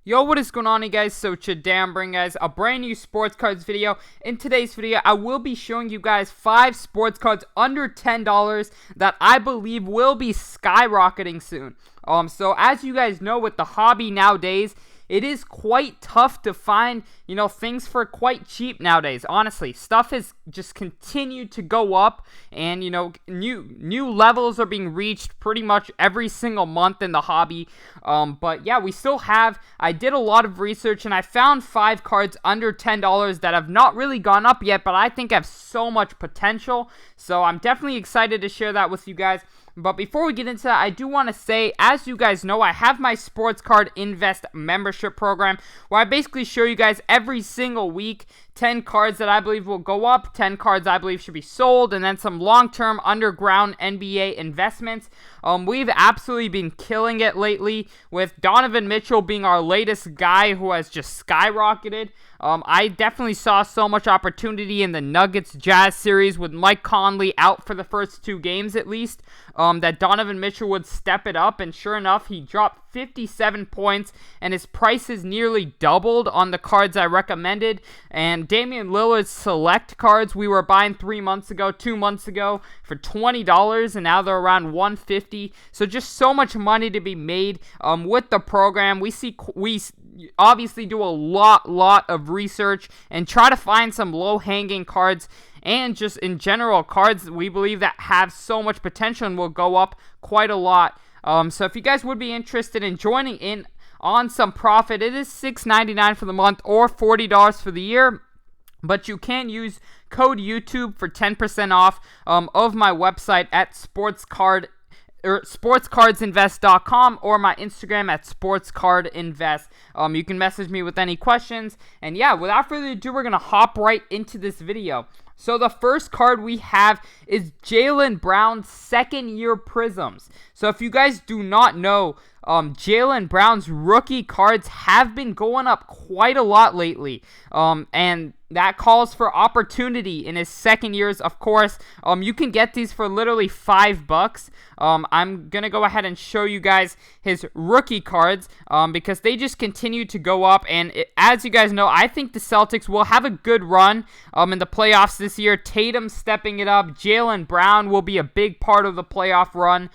Yo, what is going on, you guys? So today I'm bringing guys a brand new sports cards video. In today's video, I will be showing you guys 5 sports cards under $10 that I believe will be skyrocketing soon. So as you guys know, with the hobby nowadays, it is quite tough to find, things for quite cheap nowadays. Honestly, stuff has just continued to go up, and, new levels are being reached pretty much every single month in the hobby. But yeah, we still have, I did a lot of research, and I found 5 cards under $10 that have not really gone up yet, but I think have so much potential. So I'm definitely excited to share that with you guys. But before we get into that, I do want to say, as you guys know, I have my Sports Card Invest membership program, where I basically show you guys every single week 10 cards that I believe will go up, 10 cards I believe should be sold, and then some long-term underground NBA investments. We've absolutely been killing it lately, with Donovan Mitchell being our latest guy who has just skyrocketed. I definitely saw so much opportunity in the Nuggets-Jazz series with Mike Conley out for the first 2 games at least, that Donovan Mitchell would step it up, and sure enough, he dropped 57 points, and his price has nearly doubled on the cards I recommended. And Damian Lillard's select cards we were buying 2 months ago for $20, and now they're around $150. So just so much money to be made with the program. We obviously do a lot of research and try to find some low-hanging cards, and just in general cards we believe that have so much potential and will go up quite a lot. So if you guys would be interested in joining in on some profit, it is $6.99 for the month or $40 for the year. But you can use code YouTube for 10% off of my website at sportscardsinvest.com, or my Instagram at sportscardinvest. You can message me with any questions. And yeah, without further ado, we're going to hop right into this video. So the first card we have is Jaylen Brown's second-year Prisms. So if you guys do not know, Jaylen Brown's rookie cards have been going up quite a lot lately. And that calls for opportunity in his second years, of course. You can get these for literally $5. I'm going to go ahead and show you guys his rookie cards because they just continue to go up. And as you guys know, I think the Celtics will have a good run in the playoffs this year. Tatum stepping it up. Jaylen Brown will be a big part of the playoff run.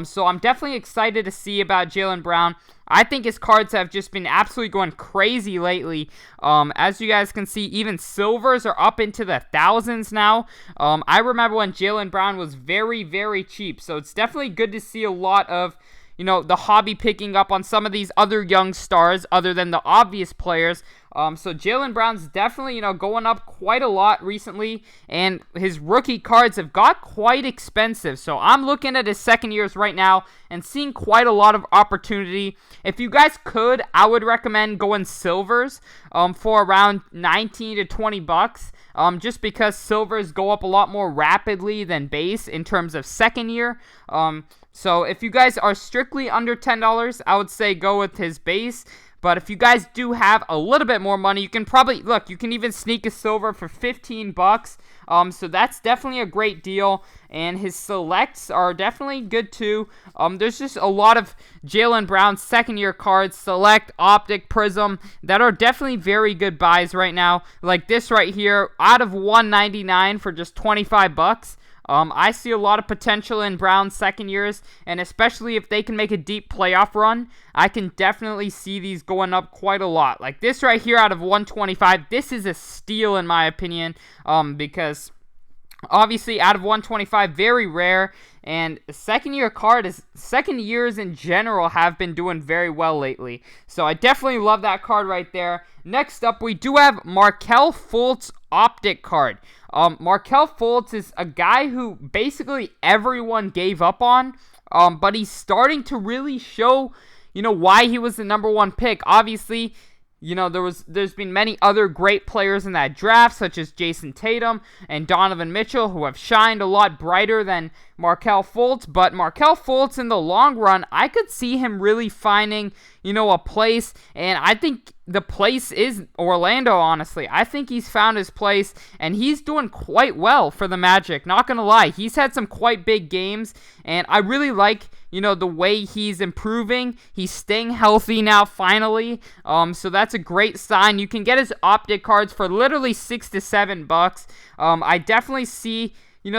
So I'm definitely excited to see about Jaylen Brown. I think his cards have just been absolutely going crazy lately. As you guys can see, even silvers are up into the thousands now. I remember when Jaylen Brown was very cheap. So it's definitely good to see a lot of, the hobby picking up on some of these other young stars other than the obvious players. So Jaylen Brown's definitely, going up quite a lot recently, and his rookie cards have got quite expensive. So I'm looking at his second years right now and seeing quite a lot of opportunity. If you guys could, I would recommend going silvers for around $19 to $20. Just because silvers go up a lot more rapidly than base in terms of second year. So if you guys are strictly under $10, I would say go with his base. But if you guys do have a little bit more money, you can probably, you can even sneak a silver for $15. So that's definitely a great deal. And his selects are definitely good too. There's just a lot of Jaylen Brown second year cards, select, optic, prism, that are definitely very good buys right now. Like this right here, out of $199 for just $25. I see a lot of potential in Brown's second years, and especially if they can make a deep playoff run, I can definitely see these going up quite a lot. Like this right here out of $125, this is a steal in my opinion, because obviously out of $125, very rare, and second years in general have been doing very well lately. So I definitely love that card right there. Next up, we do have Markelle Fultz Optic card. Markelle Fultz is a guy who basically everyone gave up on, but he's starting to really show, why he was the #1 pick. Obviously, there's been many other great players in that draft, such as Jason Tatum and Donovan Mitchell, who have shined a lot brighter than Markelle Fultz, but Markelle Fultz in the long run, I could see him really finding, a place, and I think the place is Orlando, honestly. I think he's found his place, and he's doing quite well for the Magic, not gonna lie. He's had some quite big games, and I really like, the way he's improving. He's staying healthy now, finally, so that's a great sign. You can get his Optic cards for literally $6 to $7. I definitely see,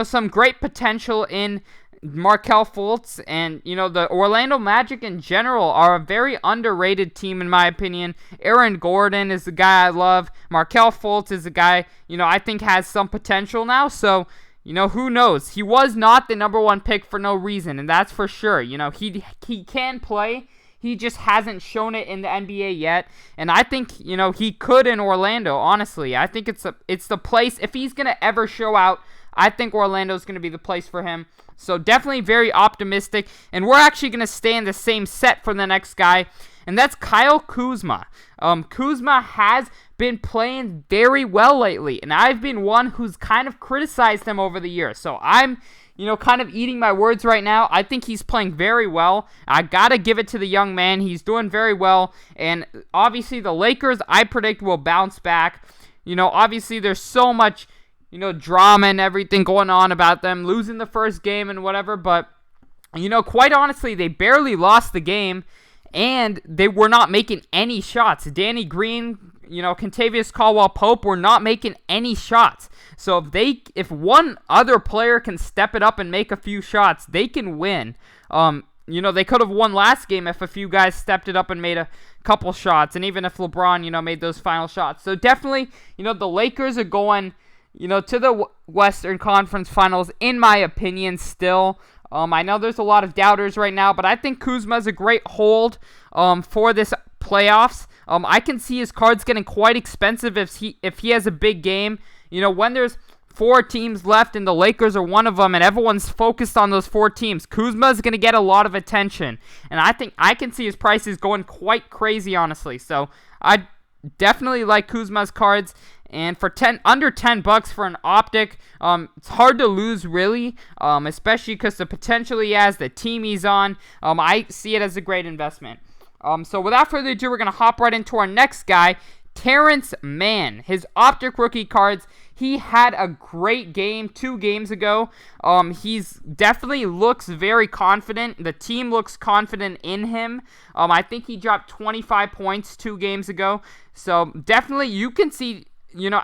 some great potential in Markelle Fultz, and the Orlando Magic in general are a very underrated team in my opinion. Aaron Gordon is the guy I love. Markelle Fultz is a guy I think has some potential now. So who knows? He was not the number one pick for no reason, and that's for sure. He can play. He just hasn't shown it in the NBA yet, and I think he could in Orlando. Honestly, I think it's the place. If he's gonna ever show out, I think Orlando's gonna be the place for him. So definitely very optimistic, and we're actually gonna stay in the same set for the next guy, and that's Kyle Kuzma. Kuzma has been playing very well lately, and I've been one who's kind of criticized him over the years. So I'm kind of eating my words right now. I think he's playing very well. I gotta give it to the young man. He's doing very well. And obviously the Lakers, I predict, will bounce back. Obviously there's so much, drama and everything going on about them losing the first game and whatever. But, quite honestly, they barely lost the game. And they were not making any shots. Danny Green, Kentavious Caldwell-Pope were not making any shots. So if one other player can step it up and make a few shots, they can win. They could have won last game if a few guys stepped it up and made a couple shots, and even if LeBron, made those final shots. So definitely, the Lakers are going, to the Western Conference Finals, in my opinion, still. I know there's a lot of doubters right now, but I think Kuzma is a great hold for this playoffs. I can see his cards getting quite expensive if he has a big game. When there's 4 teams left and the Lakers are one of them and everyone's focused on those 4 teams, Kuzma is going to get a lot of attention. And I think I can see his prices going quite crazy, honestly. So I definitely like Kuzma's cards. And for under $10 for an Optic, it's hard to lose, really, especially because the potential he has, the team he's on. I see it as a great investment. So without further ado, we're going to hop right into our next guy, Terrence Mann. His Optic rookie cards, he had a great game 2 games ago. He's definitely looks very confident. The team looks confident in him. I think he dropped 25 points 2 games ago. So definitely you can see,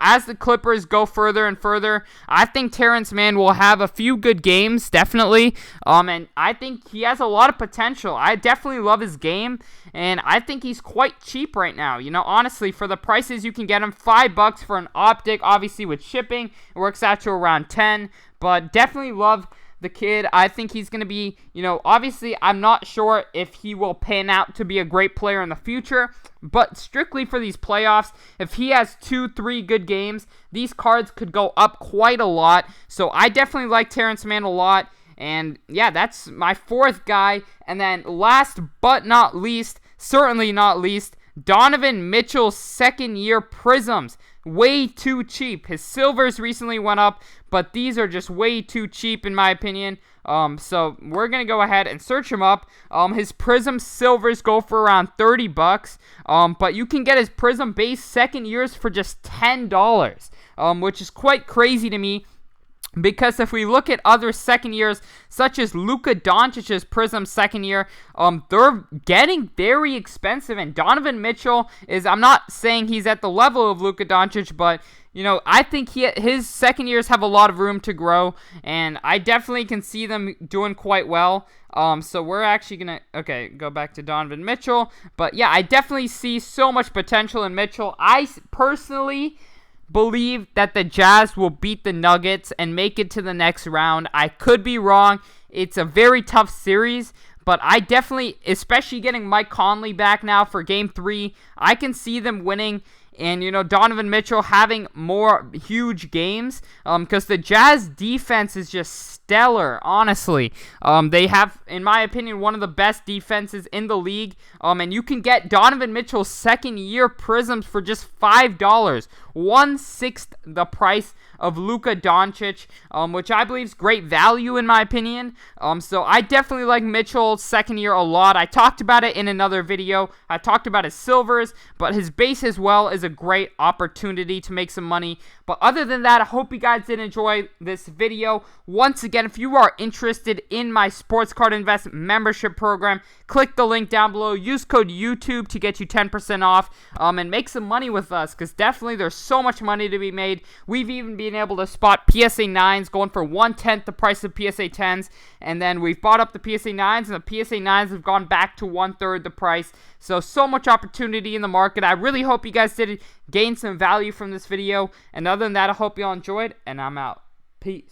as the Clippers go further and further, I think Terrence Mann will have a few good games, definitely. And I think he has a lot of potential. I definitely love his game, and I think he's quite cheap right now. Honestly, for the prices you can get him, $5 for an Optic, obviously with shipping, it works out to around 10. But definitely love the kid. I think he's going to be, obviously I'm not sure if he will pan out to be a great player in the future, but strictly for these playoffs, if he has 2-3 good games, these cards could go up quite a lot. So I definitely like Terrence Mann a lot. And yeah, that's my 4th guy. And then last but not least, certainly not least, Donovan Mitchell's 2nd year Prisms. Way too cheap. His silvers recently went up, but these are just way too cheap in my opinion. So we're gonna go ahead and search him up. His Prism silvers go for around $30. But you can get his Prism base 2nd years for just $10, which is quite crazy to me. Because if we look at other 2nd years, such as Luka Doncic's Prism 2nd year, they're getting very expensive. And Donovan Mitchell is, I'm not saying he's at the level of Luka Doncic, but I think his 2nd years have a lot of room to grow, and I definitely can see them doing quite well. So we're actually gonna go back to Donovan Mitchell, but yeah, I definitely see so much potential in Mitchell. I personally believe that the Jazz will beat the Nuggets and make it to the next round. I could be wrong. It's a very tough series, but I definitely, especially getting Mike Conley back now for Game 3, I can see them winning And, you know, Donovan Mitchell having more huge games because the Jazz defense is just stellar, honestly. They have, in my opinion, one of the best defenses in the league. And you can get Donovan Mitchell's second-year Prisms for just $5, 1/6 the price of Luka Doncic, which I believe is great value in my opinion. So I definitely like Mitchell's second year a lot. I talked about it in another video. I talked about his silvers, but his base as well is a great opportunity to make some money. But other than that, I hope you guys did enjoy this video. Once again, if you are interested in my Sports Card Invest membership program, click the link down below. Use code YouTube to get you 10% off and make some money with us, because definitely there's so much money to be made. We've even been able to spot PSA 9s going for 1/10 the price of PSA 10s, and then we've bought up the PSA 9s, and the PSA 9s have gone back to 1/3 the price. So much opportunity in the market. I really hope you guys did gain some value from this video, and other than that, I hope you all enjoyed, and I'm out. Peace.